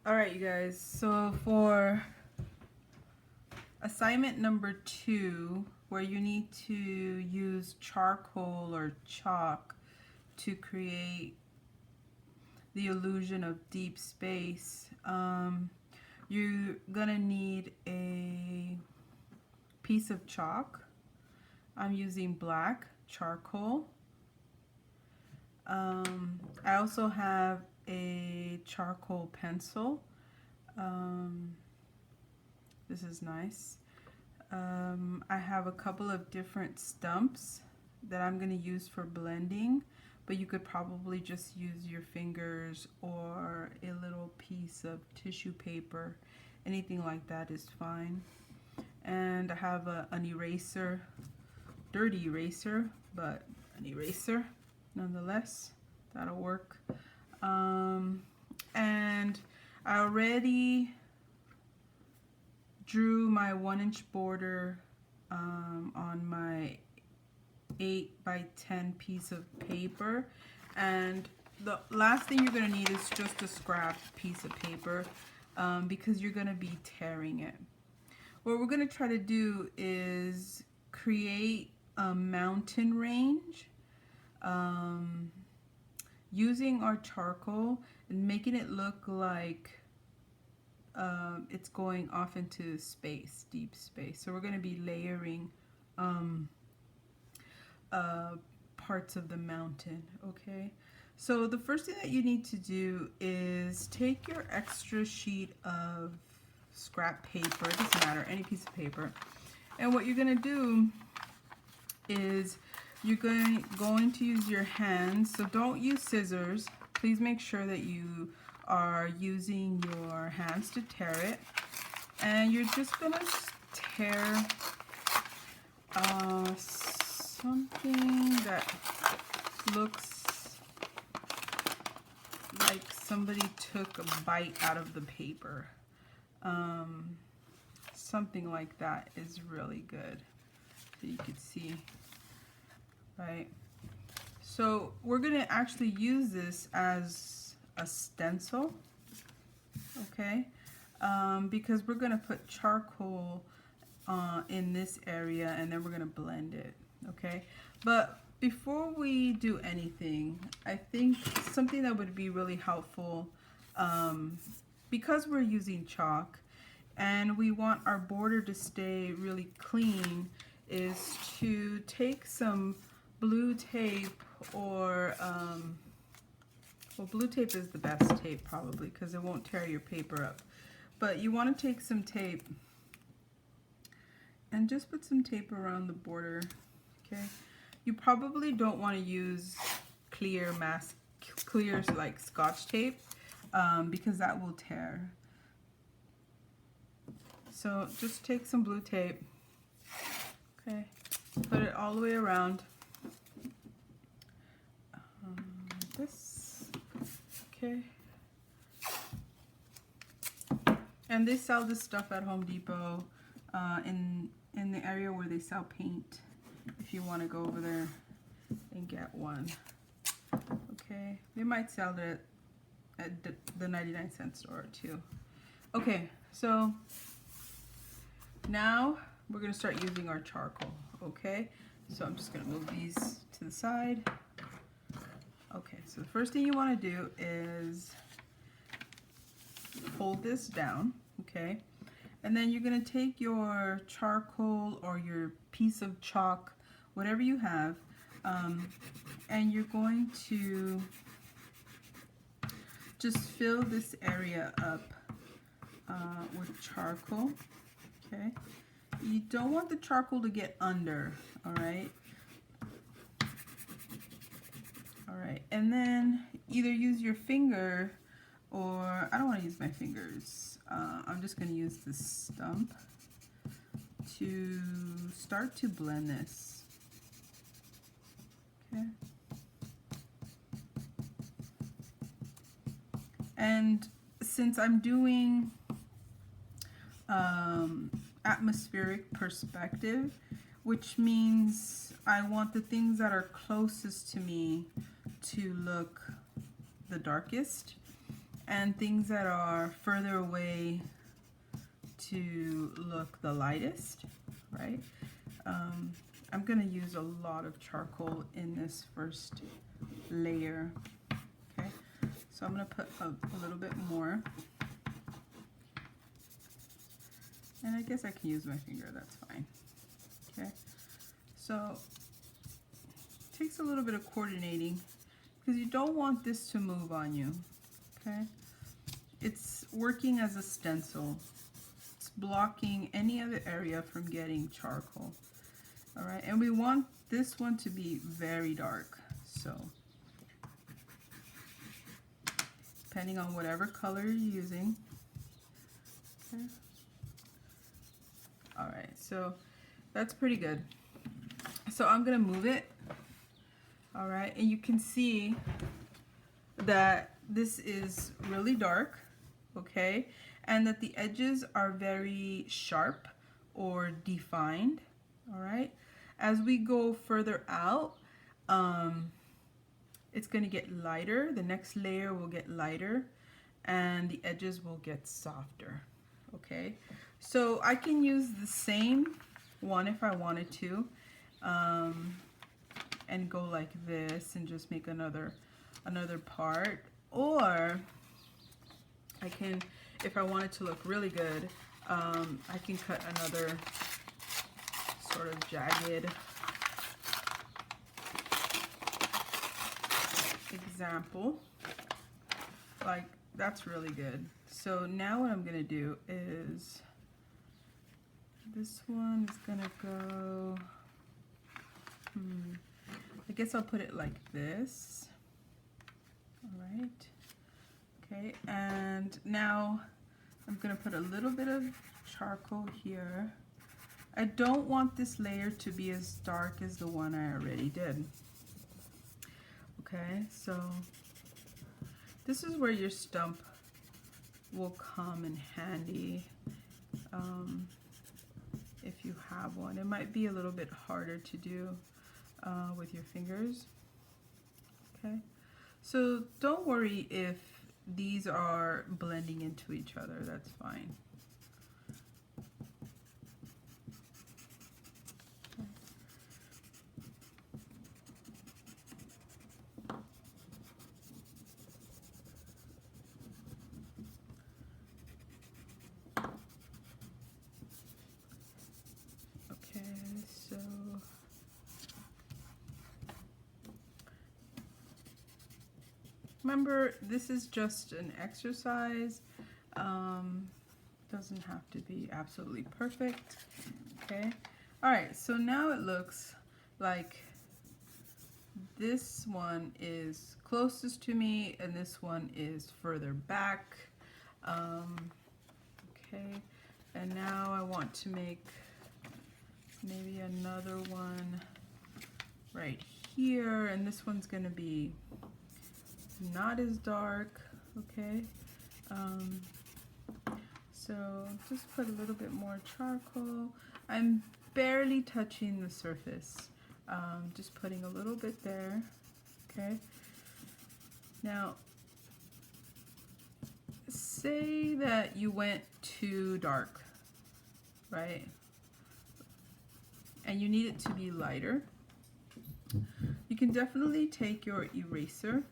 All right, you guys. So for assignment number 2, where you need to use charcoal or chalk to create the illusion of deep space, you're gonna need a piece of chalk. I'm using black charcoal. I also have a charcoal pencil. This is nice. I have a couple of different stumps that I'm going to use for blending, but you could probably just use your fingers or a little piece of tissue paper. Anything like that is fine. And I have an eraser, dirty eraser, but an eraser nonetheless. That'll work. And I already drew my 1-inch border on my 8 by 10 piece of paper, and the last thing you're going to need is just a scrap piece of paper because you're going to be tearing it. What we're going to try to do is create a mountain range using our charcoal and making it look like it's going off into space, deep space. So we're going to be layering parts of the mountain, okay? So the first thing that you need to do is take your extra sheet of scrap paper, it doesn't matter, any piece of paper, and what you're going to do is you're going to use your hands. So don't use scissors. Please make sure that you are using your hands to tear it, and you're just going to tear something that looks like somebody took a bite out of the paper. Something like that is really good. So you can see, right? So we're going to actually use this as a stencil, okay? Because we're going to put charcoal in this area, and then we're going to blend it, okay? But before we do anything, I think something that would be really helpful, because we're using chalk and we want our border to stay really clean, is to take some blue tape, or well, blue tape is the best tape probably because it won't tear your paper up. But you want to take some tape and just put some tape around the border, okay? You probably don't want to use clear like Scotch tape because that will tear. So just take some blue tape, okay? Put it all the way around. This, okay. And they sell this stuff at Home Depot in the area where they sell paint, if you want to go over there and get one. Okay, they might sell it at the 99-cent store too. Okay, so now we're going to start using our charcoal, okay? So I'm just going to move these to the side. Okay, so the first thing you want to do is fold this down, okay? And then you're going to take your charcoal or your piece of chalk, whatever you have, and you're going to just fill this area up with charcoal, okay? You don't want the charcoal to get under, all right? All right, and then either use your finger, or I don't want to use my fingers. I'm just going to use the stump to start to blend this, okay? And since I'm doing atmospheric perspective, which means I want the things that are closest to me to look the darkest, and things that are further away to look the lightest, right? I'm going to use a lot of charcoal in this first layer, okay? So I'm going to put a little bit more. And I guess I can use my finger, that's fine, okay? So it takes a little bit of coordinating because you don't want this to move on you, okay? It's working as a stencil. It's blocking any other area from getting charcoal. All right, and we want this one to be very dark. So depending on whatever color you're using. Okay. All right, so that's pretty good. So I'm gonna move it. All right, and you can see that this is really dark, okay, and that the edges are very sharp or defined. All right, as we go further out, it's going to get lighter. The next layer will get lighter and the edges will get softer. Okay, so I can use the same one if I wanted to, and go like this and just make another part, or I can, if I wanted to look really good, I can cut another sort of jagged example. Like, that's really good. So now what I'm gonna do is, this one is gonna go, I guess I'll put it like this. All right, okay, and now I'm gonna put a little bit of charcoal here. I don't want this layer to be as dark as the one I already did. Okay, so this is where your stump will come in handy if you have one. It might be a little bit harder to do with your fingers. Okay, so don't worry if these are blending into each other, that's fine. So remember, this is just an exercise. Doesn't have to be absolutely perfect. Okay. All right. So now it looks like this one is closest to me, and this one is further back. Okay. And now I want to make maybe another one right here, and this one's going to be not as dark. Okay, so just put a little bit more charcoal. I'm barely touching the surface, just putting a little bit there. Okay, now say that you went too dark, right? And you need it to be lighter. You can definitely take your eraser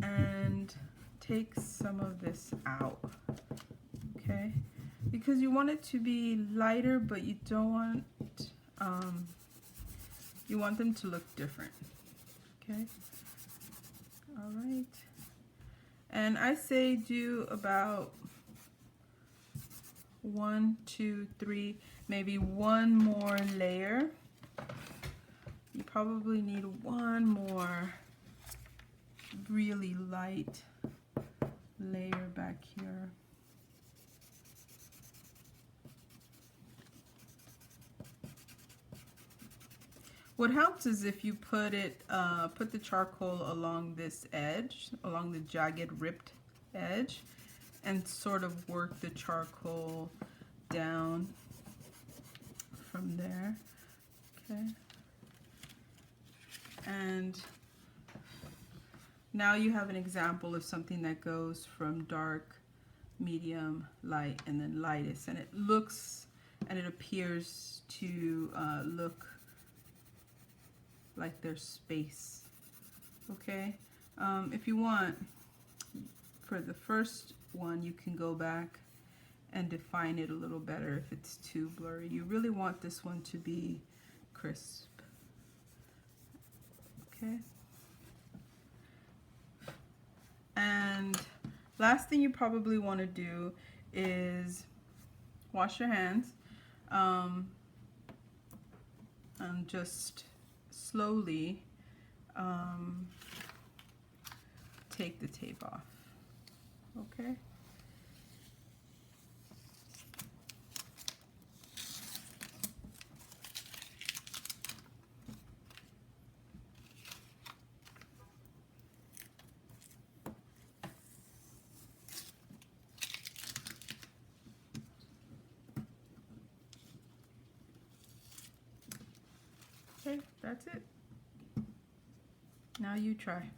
and take some of this out, okay? Because you want it to be lighter, but you don't want, you want them to look different, okay? All right. And I say do about 1, 2, 3, maybe one more layer. You probably need one more really light layer back here. What helps is if you put it, put the charcoal along this edge, along the jagged ripped edge, and sort of work the charcoal down from there. Okay. And Now you have an example of something that goes from dark, medium, light, and then lightest, and it looks and it appears to look like there's space. Okay, if you want, for the first one, you can go back and define it a little better if it's too blurry. You really want this one to be crisp. Okay. And last thing you probably want to do is wash your hands and just slowly take the tape off. Okay. Okay, that's it. Now you try.